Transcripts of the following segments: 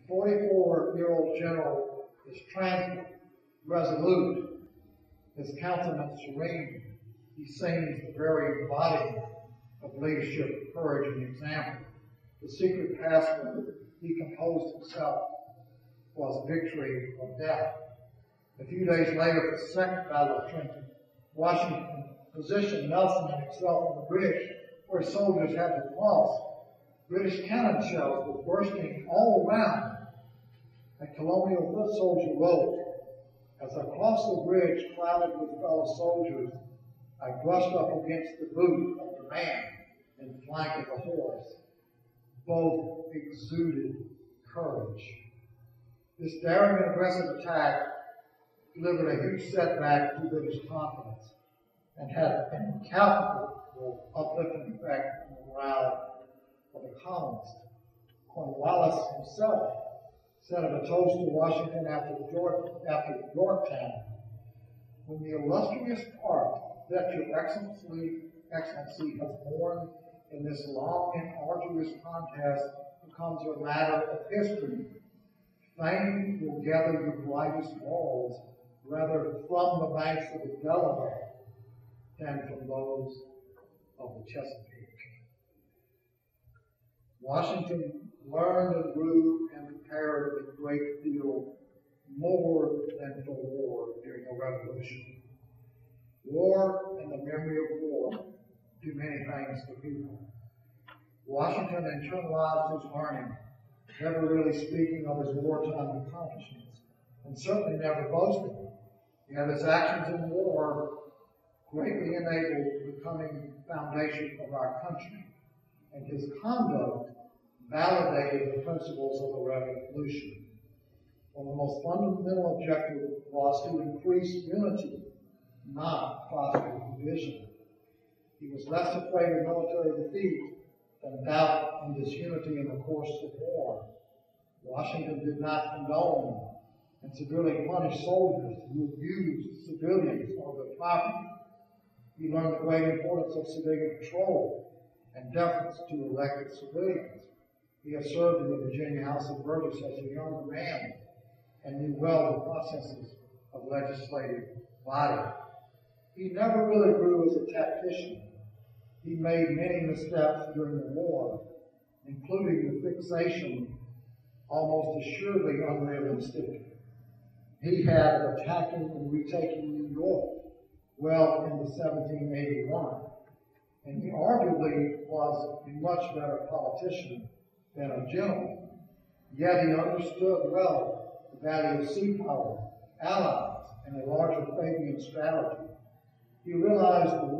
44-year-old general is tranquil, resolute, his countenance serene. He seems the very embodiment of leadership, courage, and example. The secret password he composed himself was victory or death. A few days later, the Second Battle of Trenton, Washington positioned Nelson and himself on the bridge where soldiers had to cross. British cannon shells were bursting all around. A colonial foot soldier wrote, "As I crossed the bridge crowded with fellow soldiers, I brushed up against the boot of the man in flank of the horse. Both exuded courage." This daring and aggressive attack delivered a huge setback to British confidence and had an incalculable uplifting effect on the morale of the colonists. Cornwallis himself said of a toast to Washington after Yorktown, "When the illustrious part that your Excellency has borne in this long and arduous contest becomes a matter of history, fame will gather your brightest laurels rather from the banks of the Delaware than from those of the Chesapeake." Washington learned and grew and prepared a great deal more than for war during the Revolution. War and the memory of war do many things to people. Washington internalized his learning, never really speaking of his wartime accomplishments, and certainly never boasting. Yet his actions in war greatly enabled the coming foundation of our country, and his conduct validated the principles of the Revolution. Well, the most fundamental objective was to increase unity, not foster division. He was less afraid of military defeat than doubt and disunity in the course of war. Washington did not condone and severely punish soldiers who abused civilians or their property. He learned the great importance of civilian patrol and deference to elected civilians. He had served in the Virginia House of Burgesses as a younger man and knew well the processes of legislative body. He never really grew as a tactician. He made many missteps during the war, including the fixation, almost assuredly unrealistic, he had of attacking and retaking New York well into 1781. And he arguably was a much better politician than a gentleman. Yet he understood well the value of sea power, allies, and a larger Fabian strategy. He realized the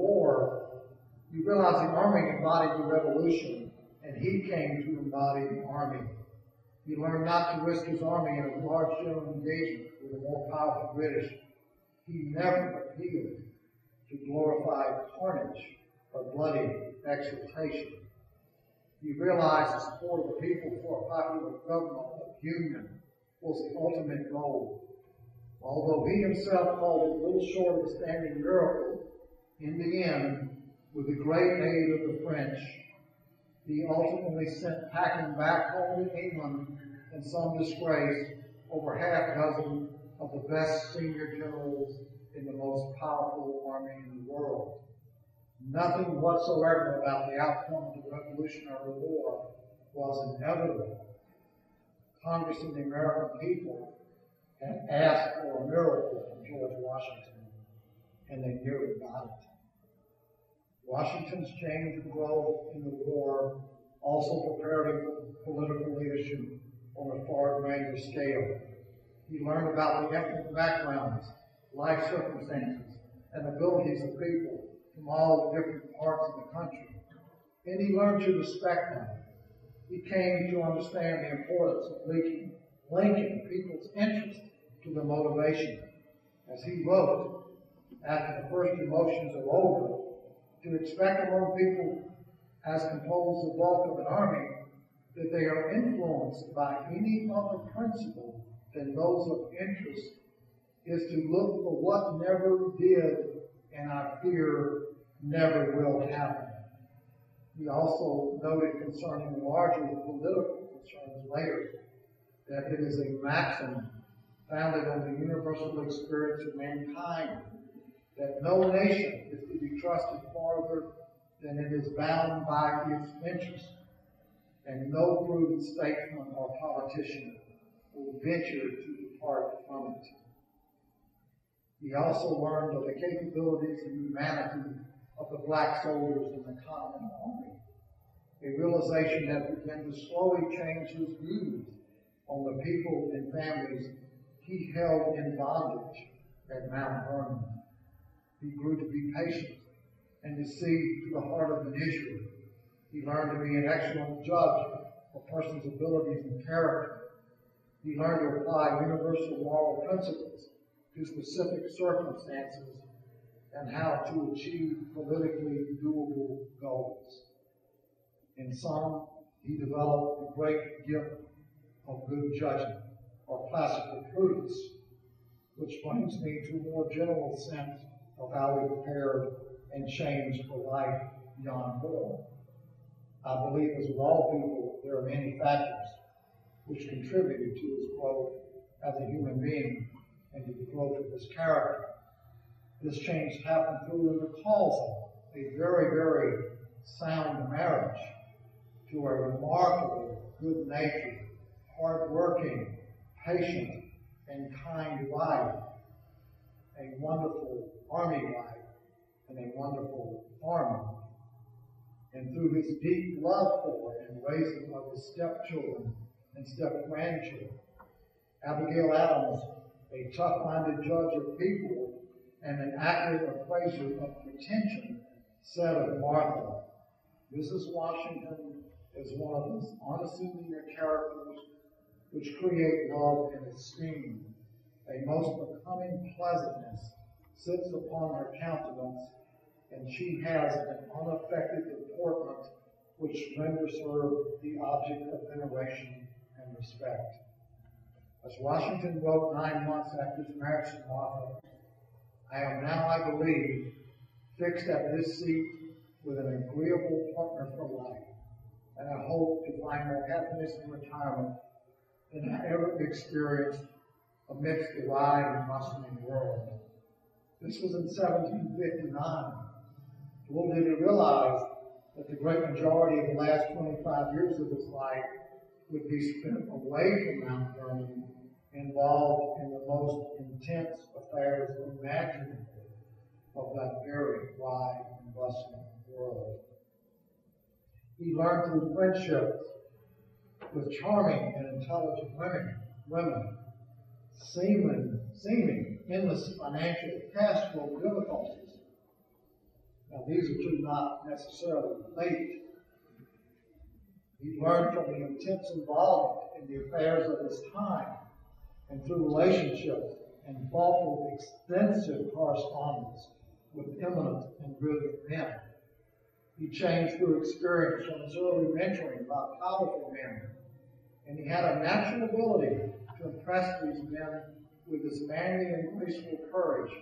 army embodied the revolution, and he came to embody the army. He learned not to risk his army in a large general engagement with the more powerful British. He never appealed to glorify carnage or bloody exultation. He realized the support of the people for a popular government of union was the ultimate goal. Although he himself called it little short of a standing miracle, in the end, with the great aid of the French, he ultimately sent packing back home to England in some disgrace over half a dozen of the best senior generals in the most powerful army in the world. Nothing whatsoever about the outcome of the Revolutionary War was inevitable. Congress and the American people had asked for a miracle from George Washington, and they nearly got it. Washington's change and growth in the war also prepared him for political leadership on a far greater scale. He learned about the ethnic backgrounds, life circumstances, and abilities of people from all the different parts of the country. And he learned to respect them. He came to understand the importance of linking people's interest to their motivation. As he wrote, after the first emotions are over, to expect among people as composed the bulk of an army that they are influenced by any other principle than those of interest is to look for what never did and I fear never will happen. He also noted concerning larger political concerns later that it is a maxim founded on the universal experience of mankind, that no nation is to be trusted farther than it is bound by its interests, and no prudent statesman or politician will venture to depart from it. He also learned of the capabilities and humanity of the black soldiers in the common army, a realization that began to slowly change his views on the people and families he held in bondage at Mount Vernon. He grew to be patient and to see to the heart of an issue. He learned to be an excellent judge of a person's abilities and character. He learned to apply universal moral principles to specific circumstances and how to achieve politically doable goals. In sum, he developed the great gift of good judgment, or classical prudence, which brings me to a more general sense of how he prepared and changed for life beyond born. I believe, as with all people, there are many factors which contributed to his growth as a human being and to the growth of his character. This change happened through the cause of a very, very sound marriage to a remarkable, good-natured, hard-working, patient, and kind wife, a wonderful army wife, and a wonderful farmer. And through his deep love for and raising of his stepchildren and step-grandchildren, Abigail Adams, a tough-minded judge of people and an accurate appraiser of pretension, said of Martha, Mrs. Washington is one of those unassuming characters which create love and esteem. A most becoming pleasantness sits upon her countenance, and she has an unaffected deportment which renders her the object of veneration and respect. As Washington wrote 9 months after his marriage to Martha, I am now, I believe, fixed at this seat with an agreeable partner for life, and I hope to find more happiness in retirement than I ever experienced amidst the wide and bustling world. This was in 1759. Little did he realize that the great majority of the last 25 years of his life would be spent away from Mount Vernon, involved in the most intense affairs imaginable of that very wide and bustling world. He learned through friendships with charming and intelligent women, seeming endless financial cash flow difficulties. Now, these are two not necessarily related. He learned from the intense involvement in the affairs of his time and through relationships and thoughtful, extensive correspondence with eminent and brilliant men. He changed through experience from his early mentoring by powerful men, and he had a natural ability to impress these men with his manly and graceful courage,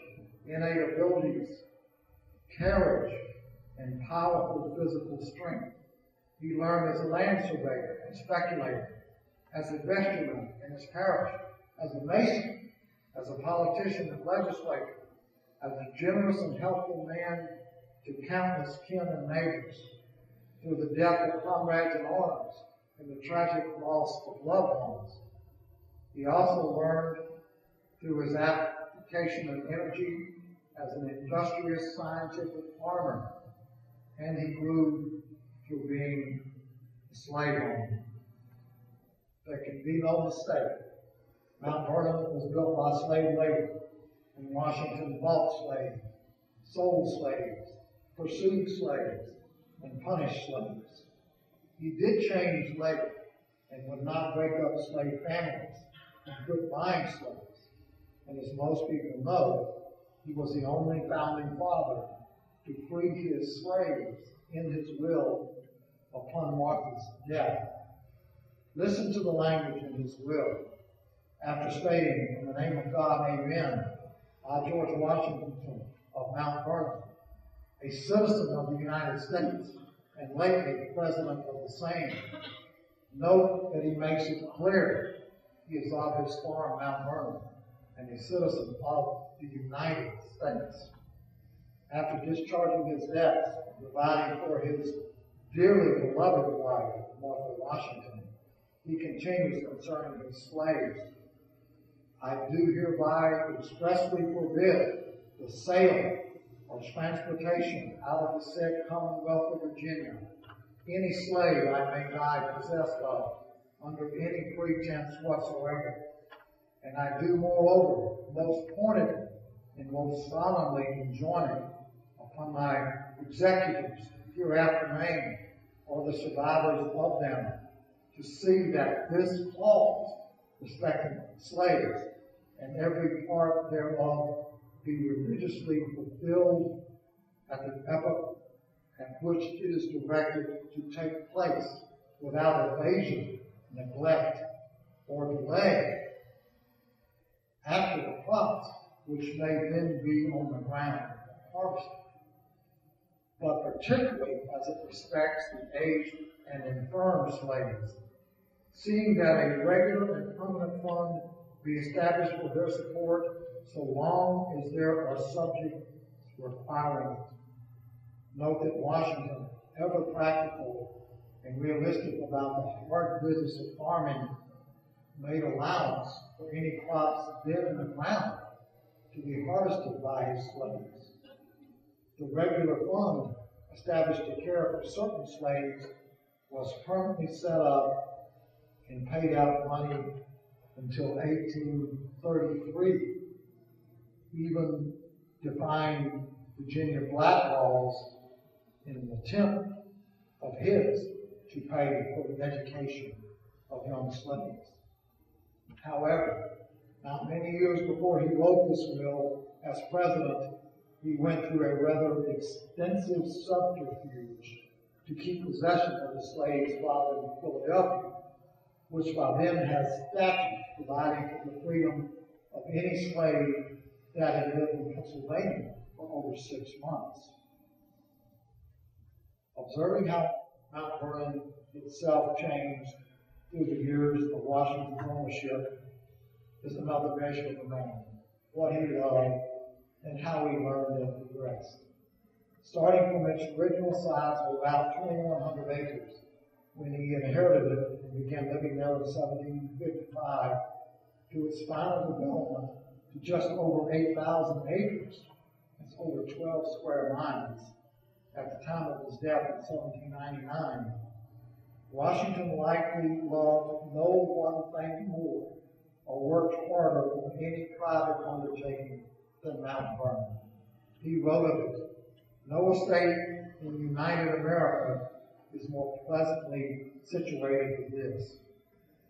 innate abilities, courage, and powerful physical strength. He learned as a land surveyor and speculator, as a vestryman in his parish, as a mason, as a politician and legislator, as a generous and helpful man to countless kin and neighbors, through the death of comrades in arms and the tragic loss of loved ones. He also learned through his application of energy as an industrious scientific farmer, and he grew through being a slave owner. There can be no mistake. Mount Vernon was built by slave labor, and Washington bought slaves, sold slaves, pursued slaves, and punished slaves. He did change labor and would not break up slave families and quit buying slaves. And as most people know, he was the only founding father to free his slaves in his will upon Martha's death. Listen to the language in his will. After stating, in the name of God, amen, I, George Washington of Mount Vernon, a citizen of the United States, and lately President of the same. Note that he makes it clear He is of his farm, Mount Vernon, and a citizen of the United States. After discharging his debts and providing for his dearly beloved wife, Martha Washington, he continues concerning his slaves. I do hereby expressly forbid the sale or transportation out of the said Commonwealth of Virginia any slave I may die possessed of under any pretense whatsoever. And I do moreover most pointedly and most solemnly enjoin it upon my executors hereafter named, or the survivors of them, to see that this clause respecting slaves and every part thereof be religiously fulfilled at the epoch at which it is directed to take place without evasion, neglect, or delay after the crops, which may then be on the ground harvested, but particularly as it respects the aged and infirm slaves, seeing that a regular and permanent fund be established for their support so long as there are subjects requiring it. Note that Washington, ever practical and realistic about the hard business of farming, made allowance for any crops dead in the ground to be harvested by his slaves. The regular fund established to care for certain slaves was permanently set up and paid out money until 1833, even defying Virginia black laws in an attempt of his to pay for the education of young slaves. However, not many years before he wrote this will, as president, he went through a rather extensive subterfuge to keep possession of the slaves while in Philadelphia, which by then has statutes providing for the freedom of any slave that had lived in Pennsylvania for over 6 months. Observing how Mount Vernon itself changed through the years of Washington's ownership is another measure of a man, what he loved, and how he learned and progressed. Starting from its original size of about 2,100 acres, when he inherited it and began living there in 1755, to its final development to just over 8,000 acres. That's over 12 square miles. At the time of his death in 1799, Washington likely loved no one thing more or worked harder on any private undertaking than Mount Vernon. He wrote of it, "No estate in United America is more pleasantly situated than this,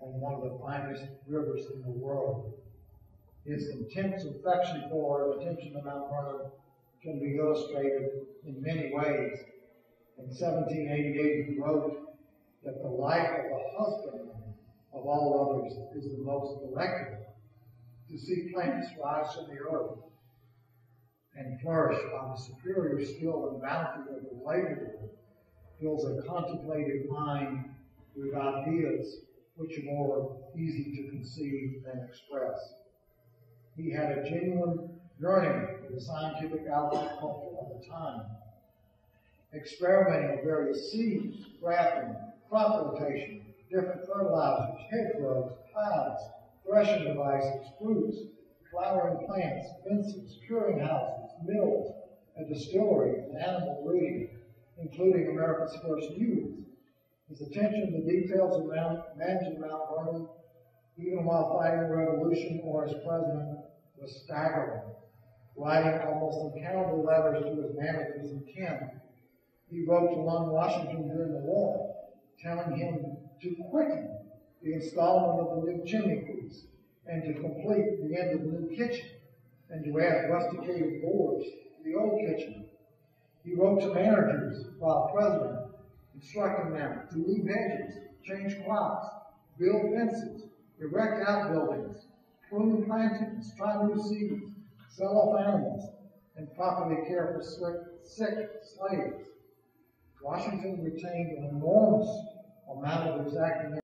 on one of the finest rivers in the world." His intense affection for and attention to Mount Vernon can be illustrated in many ways. In 1788, he wrote that the life of a husbandman of all others is the most delectable, to see plants rise from the earth and flourish by the superior skill and bounty of the laborer fills a contemplative mind with ideas which are more easy to conceive than express. He had a genuine yearning for the scientific agriculture of the time, experimenting with various seeds, grafting, crop rotation, different fertilizers, hedgerows, plows, threshing devices, fruits, flowering plants, fences, curing houses, mills, a distillery, and animal breeding, including America's first mules. His attention to details around managing Mount Vernon, even while fighting the revolution or as president, was staggering. Writing almost uncountable letters to his managers and kin, he wrote to Lund Washington during the war, telling him to quicken the installment of the new chimney piece and to complete the end of the new kitchen and to add rusticated boards to the old kitchen. He wrote to managers while president, instructing them to leave hedges, change crops, build fences, erect outbuildings, prune plantings, try new seeds, sell off animals, and properly care for sick slaves. Washington retained an enormous amount of exacting